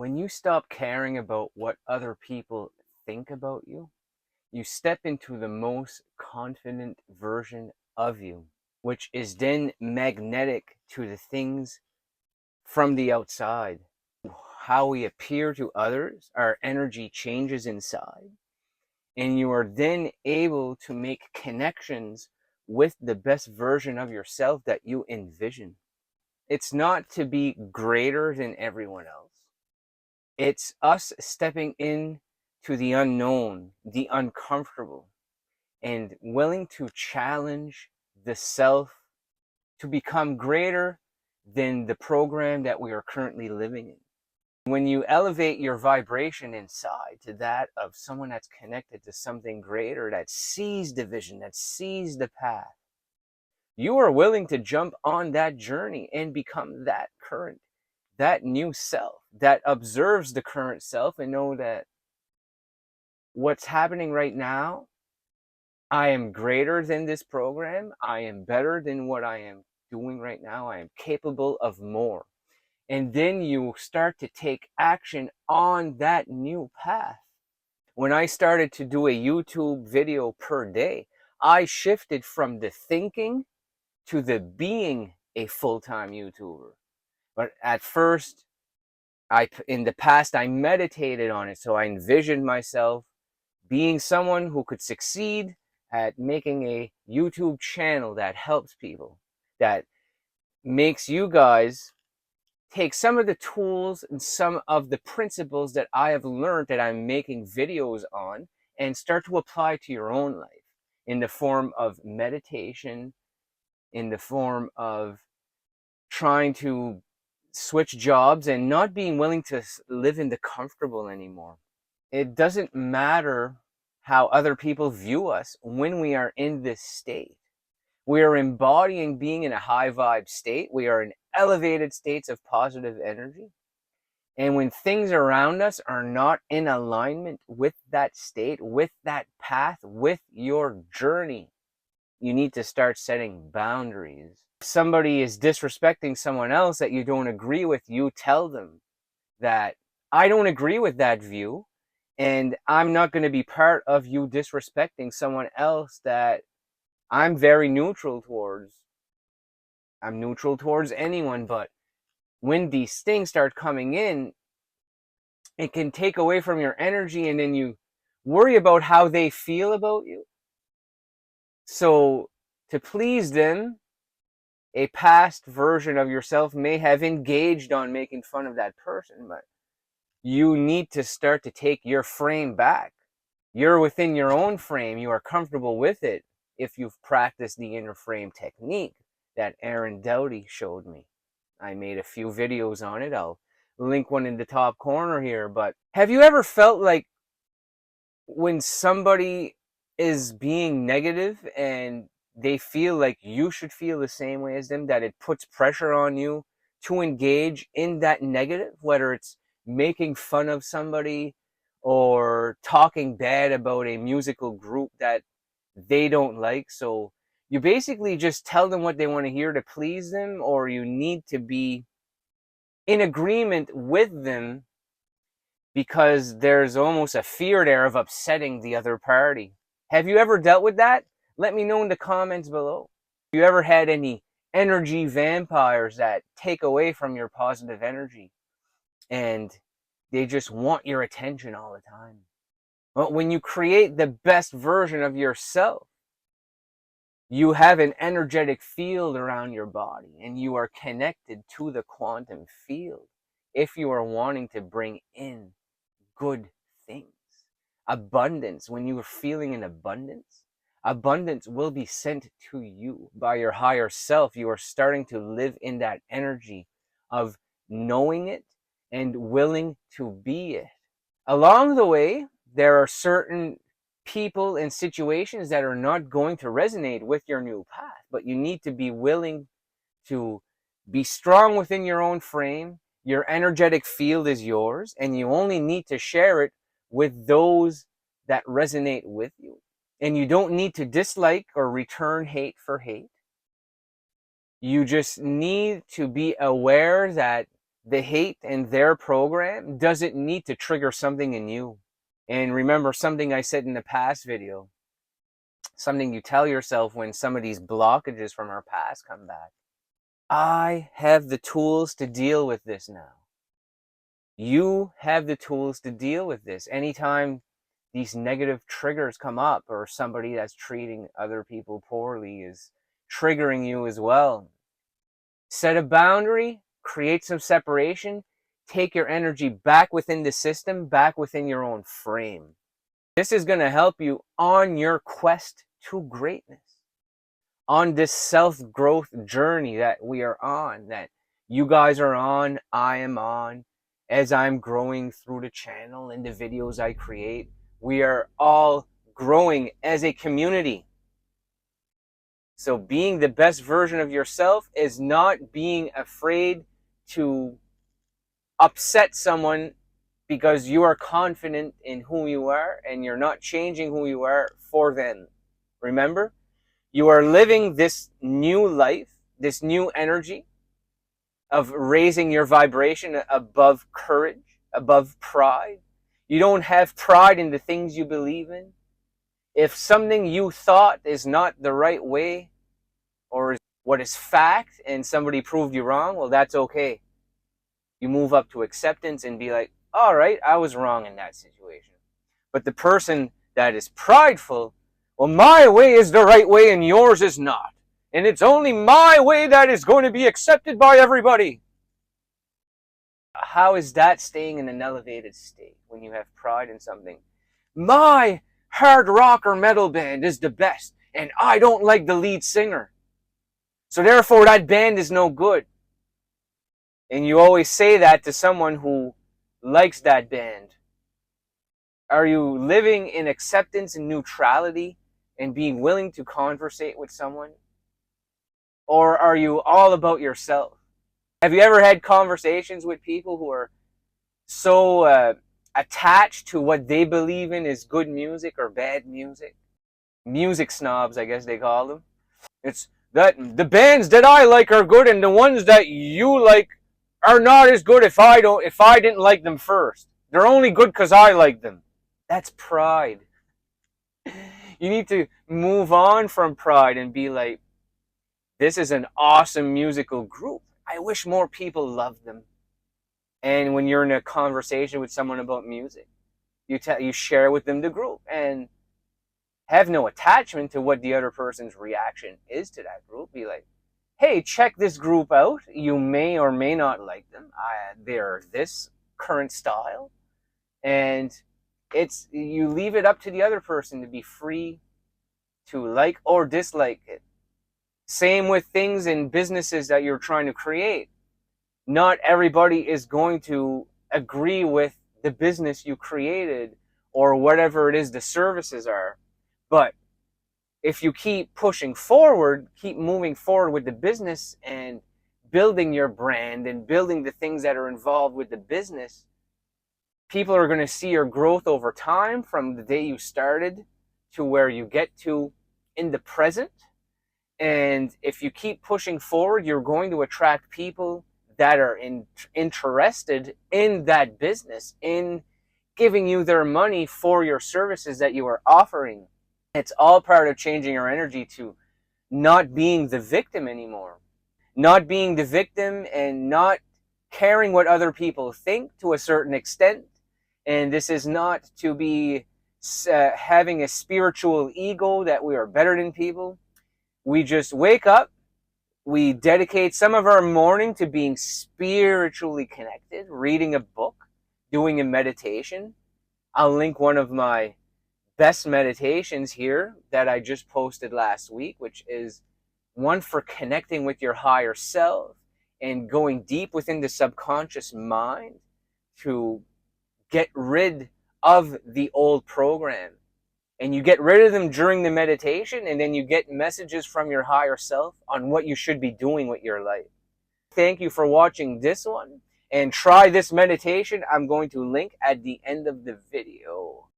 When you stop caring about what other people think about you, you step into the most confident version of you, which is then magnetic to the things from the outside. How we appear to others, our energy changes inside, and you are then able to make connections with the best version of yourself that you envision. It's not to be greater than everyone else. It's us stepping in to the unknown, the uncomfortable, and willing to challenge the self to become greater than the program that we are currently living in. When you elevate your vibration inside to that of someone that's connected to something greater, that sees the vision, that sees the path, you are willing to jump on that journey and become that current, that new self that observes the current self and know that what's happening right now, I am greater than this program. I am better than what I am doing right now. I am capable of more. And then you start to take action on that new path. When I started to do a YouTube video per day, I shifted from the thinking to the being a full-time YouTuber. But at first, in the past, I meditated on it. So I envisioned myself being someone who could succeed at making a YouTube channel that helps people, that makes you guys take some of the tools and some of the principles that I have learned that I'm making videos on and start to apply to your own life in the form of meditation, in the form of trying to switch jobs and not being willing to live in the comfortable anymore. It doesn't matter how other people view us when we are in this state. We are embodying being in a high vibe state. We are in elevated states of positive energy. And when things around us are not in alignment with that state, with that path, with your journey, you need to start setting boundaries. If somebody is disrespecting someone else that you don't agree with, you tell them that I don't agree with that view, and I'm not going to be part of you disrespecting someone else that I'm very neutral towards. I'm neutral towards anyone, but when these things start coming in, it can take away from your energy, and then you worry about how they feel about you. So to please them, a past version of yourself may have engaged on making fun of that person, but you need to start to take your frame back. You're within your own frame. You are comfortable with it if you've practiced the inner frame technique that Aaron Doughty showed me. I made a few videos on it. I'll link one in the top corner here. But have you ever felt like when somebody is being negative and they feel like you should feel the same way as them, that it puts pressure on you to engage in that negative, whether it's making fun of somebody or talking bad about a musical group that they don't like? So you basically just tell them what they want to hear to please them, or you need to be in agreement with them because there's almost a fear there of upsetting the other party. Have you ever dealt with that? Let me know in the comments below. Have you ever had any energy vampires that take away from your positive energy and they just want your attention all the time? Well, when you create the best version of yourself, you have an energetic field around your body and you are connected to the quantum field if you are wanting to bring in good things. Abundance, when you are feeling in abundance, abundance will be sent to you by your higher self. You are starting to live in that energy of knowing it and willing to be it. Along the way, there are certain people and situations that are not going to resonate with your new path, but you need to be willing to be strong within your own frame. Your energetic field is yours, and you only need to share it with those that resonate with you. And you don't need to dislike or return hate for hate. You just need to be aware that the hate in their program doesn't need to trigger something in you. And remember something I said in the past video, something you tell yourself when some of these blockages from our past come back. I have the tools to deal with this now. You have the tools to deal with this. Anytime these negative triggers come up, or somebody that's treating other people poorly is triggering you as well, set a boundary, create some separation, take your energy back within the system, back within your own frame. This is going to help you on your quest to greatness, on this self-growth journey that we are on, that you guys are on, I am on, as I'm growing through the channel and the videos I create. We are all growing as a community. So being the best version of yourself is not being afraid to upset someone because you are confident in who you are and you're not changing who you are for them. Remember, you are living this new life, this new energy of raising your vibration above courage, above pride. You don't have pride in the things you believe in. If something you thought is not the right way, or what is fact, and somebody proved you wrong, well, that's okay. You move up to acceptance and be like, all right, I was wrong in that situation. But the person that is prideful, well, my way is the right way and yours is not. And it's only my way that is going to be accepted by everybody. How is that staying in an elevated state when you have pride in something? My hard rock or metal band is the best, and I don't like the lead singer. So therefore that band is no good. And you always say that to someone who likes that band. Are you living in acceptance and neutrality and being willing to conversate with someone? Or are you all about yourself? Have you ever had conversations with people who are so attached to what they believe in is good music or bad music? Music snobs, I guess they call them. It's that the bands that I like are good and the ones that you like are not as good if I didn't like them first. They're only good because I like them. That's pride. You need to move on from pride and be like, this is an awesome musical group. I wish more people loved them. And when you're in a conversation with someone about music, you share with them the group and have no attachment to what the other person's reaction is to that group. Be like, hey, check this group out. You may or may not like them. They're this current style. And you leave it up to the other person to be free to like or dislike it. Same with things in businesses that you're trying to create. Not everybody is going to agree with the business you created or whatever it is the services are. But if you keep pushing forward, keep moving forward with the business and building your brand and building the things that are involved with the business, people are going to see your growth over time from the day you started to where you get to in the present. And if you keep pushing forward, you're going to attract people that are interested in that business, in giving you their money for your services that you are offering. It's all part of changing your energy to not being the victim anymore. Not being the victim and not caring what other people think to a certain extent. And this is not to be having a spiritual ego that we are better than people. We just wake up, we dedicate some of our morning to being spiritually connected, reading a book, doing a meditation. I'll link one of my best meditations here that I just posted last week, which is one for connecting with your higher self and going deep within the subconscious mind to get rid of the old program. And you get rid of them during the meditation, and then you get messages from your higher self on what you should be doing with your life. Thank you for watching this one, and try this meditation I'm going to link at the end of the video.